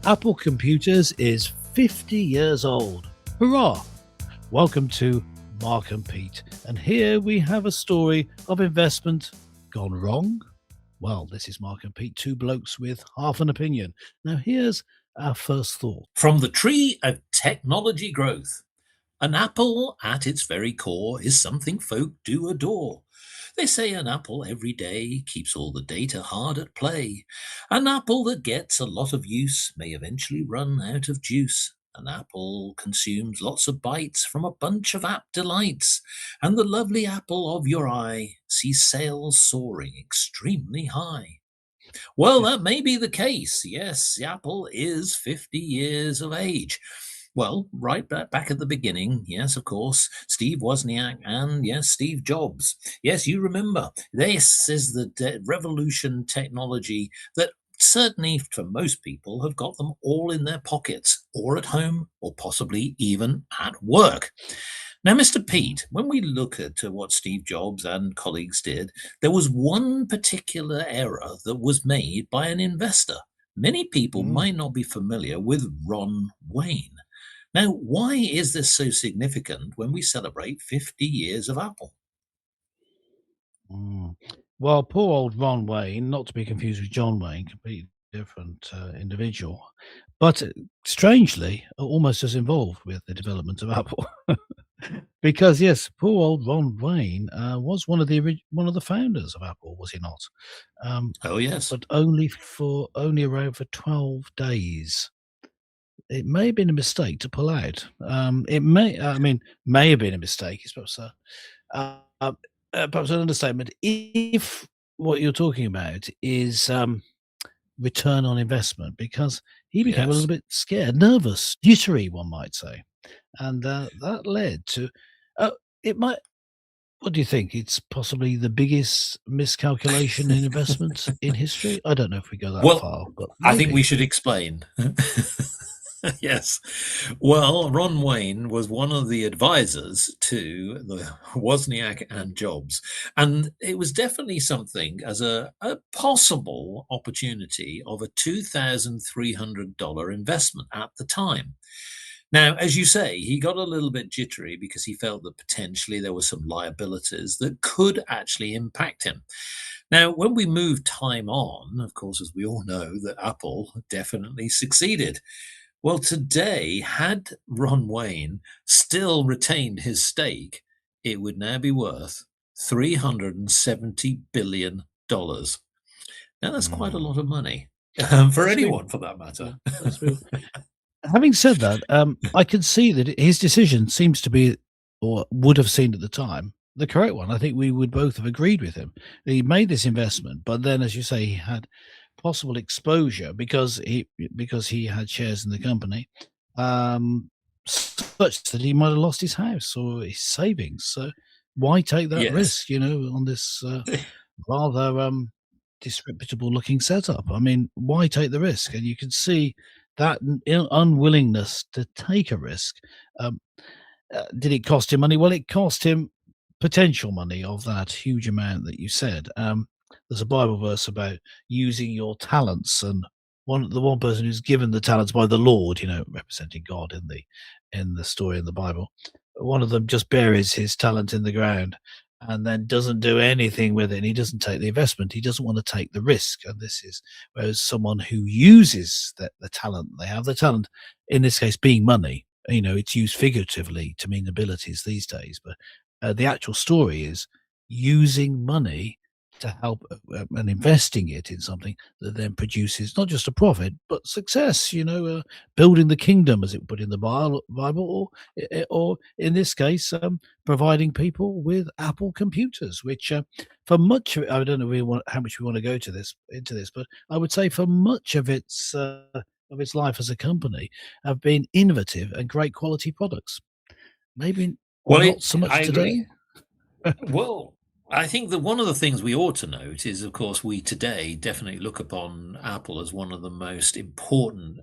Apple Computers is 50 years old. Hurrah! Welcome to Mark and Pete. And here we have a story of investment gone wrong. Well, this is Mark and Pete, two blokes with half an opinion. Now, here's our first thought. From the tree of technology growth, an apple at its very core is something folk do adore. They say an apple every day keeps all the data hard at play. An apple that gets a lot of use may eventually run out of juice. An apple consumes lots of bites from a bunch of app delights, and the lovely apple of your eye sees sales soaring extremely high. Well, that may be the case. Yes, Apple is 50 years of age. Well, right back at the beginning, yes, of course, Steve Wozniak and, yes, Steve Jobs. Yes, you remember, this is the revolution technology that certainly for most people have got them all in their pockets or at home or possibly even at work. Now, Mr. Pete, when we look at what Steve Jobs and colleagues did, there was one particular error that was made by an investor. Many people Mm, might not be familiar with Ron Wayne. Now, why is this so significant when we celebrate 50 years of Apple? mm. Well, poor old Ron Wayne, not to be confused with John Wayne, completely different individual, but strangely, almost as involved with the development of Apple. Because yes, poor old Ron Wayne was one of the founders of Apple, was he not? Um, Oh, yes. but only around for 12 days. It may have been a mistake to pull out. May have been a mistake. It's uh, uh, perhaps an understatement. If what you're talking about is return on investment, because he became a little Yes. bit scared, nervous, jittery, one might say, and that led to it might. What do you think? It's possibly the biggest miscalculation in investment in history? I don't know if we go that Well, far, but I think we maybe. should explain. Yes. Well, Ron Wayne was one of the advisors to the Wozniak and Jobs. And it was definitely something as a possible opportunity of a $2,300 investment at the time. Now, as you say, he got a little bit jittery because he felt that potentially there were some liabilities that could actually impact him. Now, when we move time on, of course, as we all know, that Apple definitely succeeded. Well, today, had Ron Wayne still retained his stake, it would now be worth $370 billion. Now, that's quite a Mm, lot of money for that's big. anyone for that matter. Yeah, that's big. Having said that, I can see that his decision seems to be, or would have seemed at the time, the correct one. I think we would both have agreed with him. He made this investment, but then, as you say, he had possible exposure because he had shares in the company, um, such that he might have lost his house or his savings. So why take that Yes. risk? On this rather disreputable looking setup. I mean, why take the risk? And you can see that unwillingness to take a risk. Um, did it cost him money? Well, it cost him potential money of that huge amount that you said. There's a Bible verse about using your talents, and the one person who's given the talents by the Lord, representing God in the story in the Bible. One of them just buries his talent in the ground and then doesn't do anything with it. And he doesn't take the investment. He doesn't want to take the risk. And this is whereas someone who uses the talent they have, the talent in this case being money. It's used figuratively to mean abilities these days, but the actual story is using money to help and investing it in something that then produces not just a profit but success. Building the kingdom, as it put in the Bible, or in this case, providing people with Apple computers, which for much of it, I don't know how much we want to go to this into this, but I would say for much of its life as a company, have been innovative and great quality products. Maybe Well, not so I much agree. today. Well, I think that one of the things we ought to note is, of course, we today definitely look upon Apple as one of the most important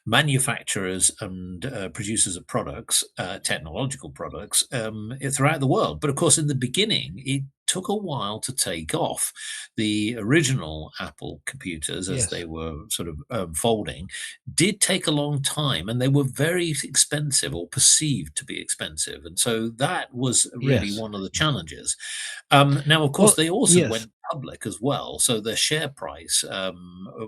manufacturers and producers of products, technological products, throughout the world. But of course, in the beginning, it took a while to take off. The original Apple computers, as they Yes. were sort of folding, did take a long time, and they were very expensive or perceived to be expensive. And so that was really Yes. one of the Yes. challenges. Now, of course, Well, they also yes. went public as well, so their share price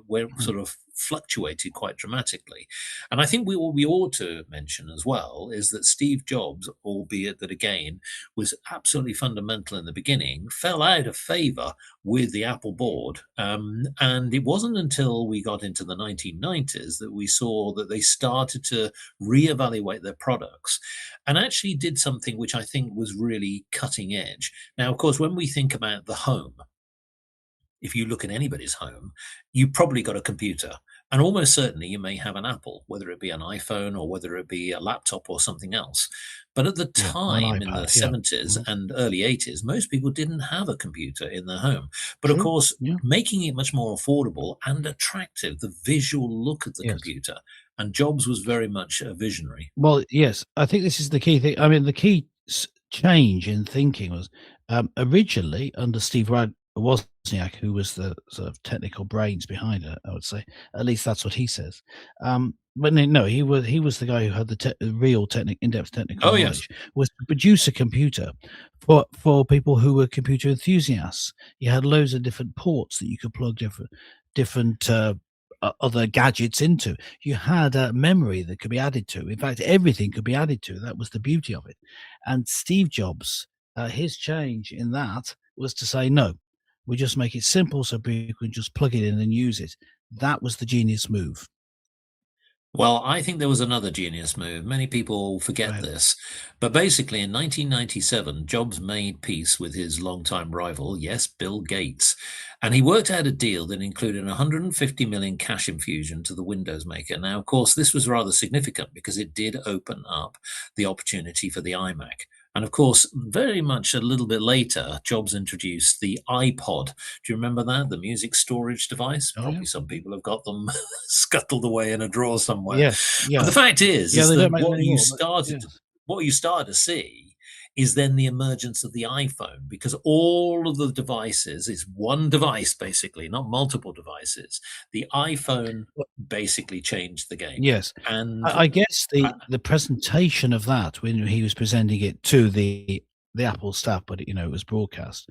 went Mm. sort of fluctuated quite dramatically. And I think what we ought to mention as well is that Steve Jobs, albeit that again was absolutely fundamental in the beginning, fell out of favor with the Apple board. And it wasn't until we got into the 1990s that we saw that they started to reevaluate their products and actually did something which I think was really cutting edge. Now, of course, when we think about the home, if you look at anybody's home, you probably got a computer. And almost certainly you may have an Apple, whether it be an iPhone or whether it be a laptop or something else. But at the Yeah, or an time in the iPad, yeah. 70s Mhm. and early 80s, most people didn't have a computer in their home. But of True. course, Yeah. making it much more affordable and attractive, the visual look of the Yes. computer. And Jobs was very much a visionary. Well, yes, I think this is the key thing. I mean, the key change in thinking was originally under Steve Wozniak, who was the sort of technical brains behind it. I would say, at least that's what he says. But no, he was the guy who had the real in-depth technical Oh, yes. knowledge. Was to produce a computer for people who were computer enthusiasts. You had loads of different ports that you could plug different other gadgets into. You had memory that could be added to. In fact, everything could be added to. That was the beauty of it. And Steve Jobs, his change in that was to say, no, we just make it simple so people can just plug it in and use it. That was the genius move. Well, I think there was another genius move. Many people Go forget ahead. this. But basically, in 1997, Jobs made peace with his longtime rival, yes, Bill Gates. And he worked out a deal that included 150 million cash infusion to the Windows maker. Now, of course, this was rather significant because it did open up the opportunity for the iMac. And of course, very much a little bit later, Jobs introduced the iPod. Do you remember that? The music storage device? Oh, yeah. Probably some people have got them scuttled away in a drawer somewhere. Yes. But Yeah. the fact is, Yeah. is They don't that make them anymore. But yes. what you started to see is then the emergence of the iPhone because all of the devices is one device basically, not multiple devices. The iPhone Well, basically changed the game. yes. And I guess uh, the presentation of that when he was presenting it to the Apple staff, but it was broadcast.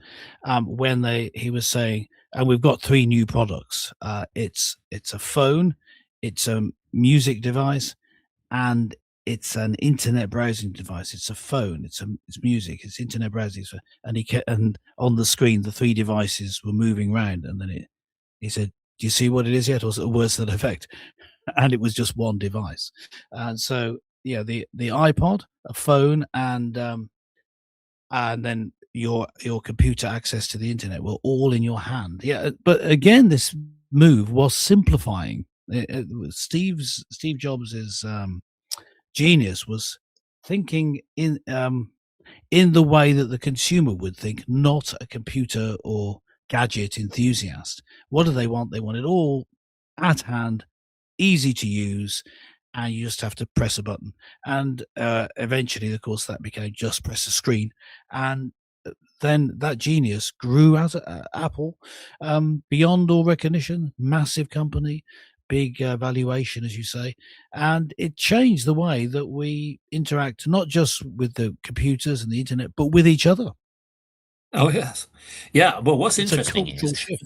When he was saying, and we've got three new products. It's a phone, it's a music device, and it's an internet browsing device. It's a phone, it's music, it's internet browsing. So, and on the screen, the three devices were moving around, and then he said, "Do you see what it is yet?" Or was it worse than effect? And it was just one device. And so, yeah, the iPod, a phone, and then your computer access to the internet were all in your hand. Yeah, but again, this move was simplifying. Steve Jobs's genius was thinking in the way that the consumer would think, not a computer or gadget enthusiast. What do they want? They want it all at hand, easy to use, and you just have to press a button. And eventually, of course, that became just press a screen. And then that genius grew as Apple, beyond all recognition, massive company, big valuation, as you say, and it changed the way that we interact, not just with the computers and the internet, but with each other. oh yes, yeah. Well, what's It's a interesting is cultural shift.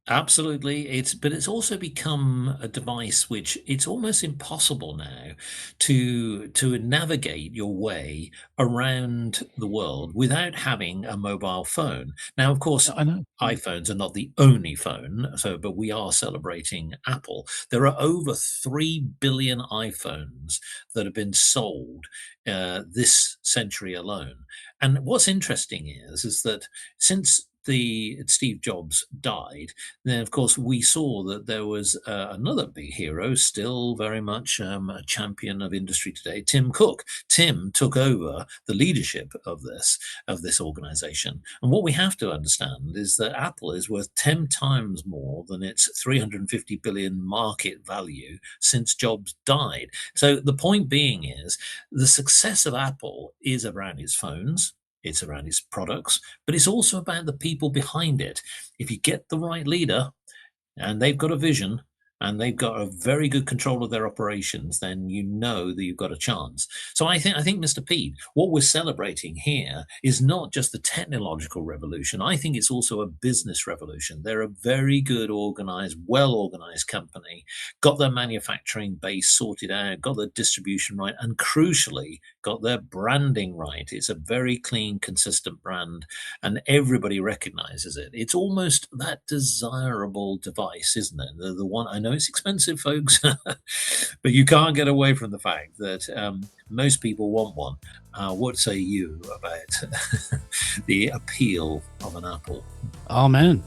absolutely. It's also become a device which it's almost impossible now to navigate your way around the world without having a mobile phone. Now, of course, Yeah, I know. Yeah. iPhones are not the only phone, so but we are celebrating Apple. There are over 3 billion iPhones that have been sold this century alone. And what's interesting is that since the Steve Jobs died, then, of course, we saw that there was another big hero, still very much a champion of industry today, Tim Cook. Tim took over the leadership of this organization. And what we have to understand is that Apple is worth 10 times more than its 350 billion market value since Jobs died. So the point being is the success of Apple is around its phones. it's around its products, but it's also about the people behind it. If you get the right leader and they've got a vision and they've got a very good control of their operations, then you know that you've got a chance. So I think, Mr. Pete, what we're celebrating here is not just the technological revolution. I think it's also a business revolution. They're a very good organized, well organized company, got their manufacturing base sorted out, got their distribution right, and crucially, got their branding right. It's a very clean, consistent brand, and everybody recognizes it. It's almost that desirable device, isn't it? The one, I know it's expensive, folks, but you can't get away from the fact that most people want one. What say you about the appeal of an Apple? Amen.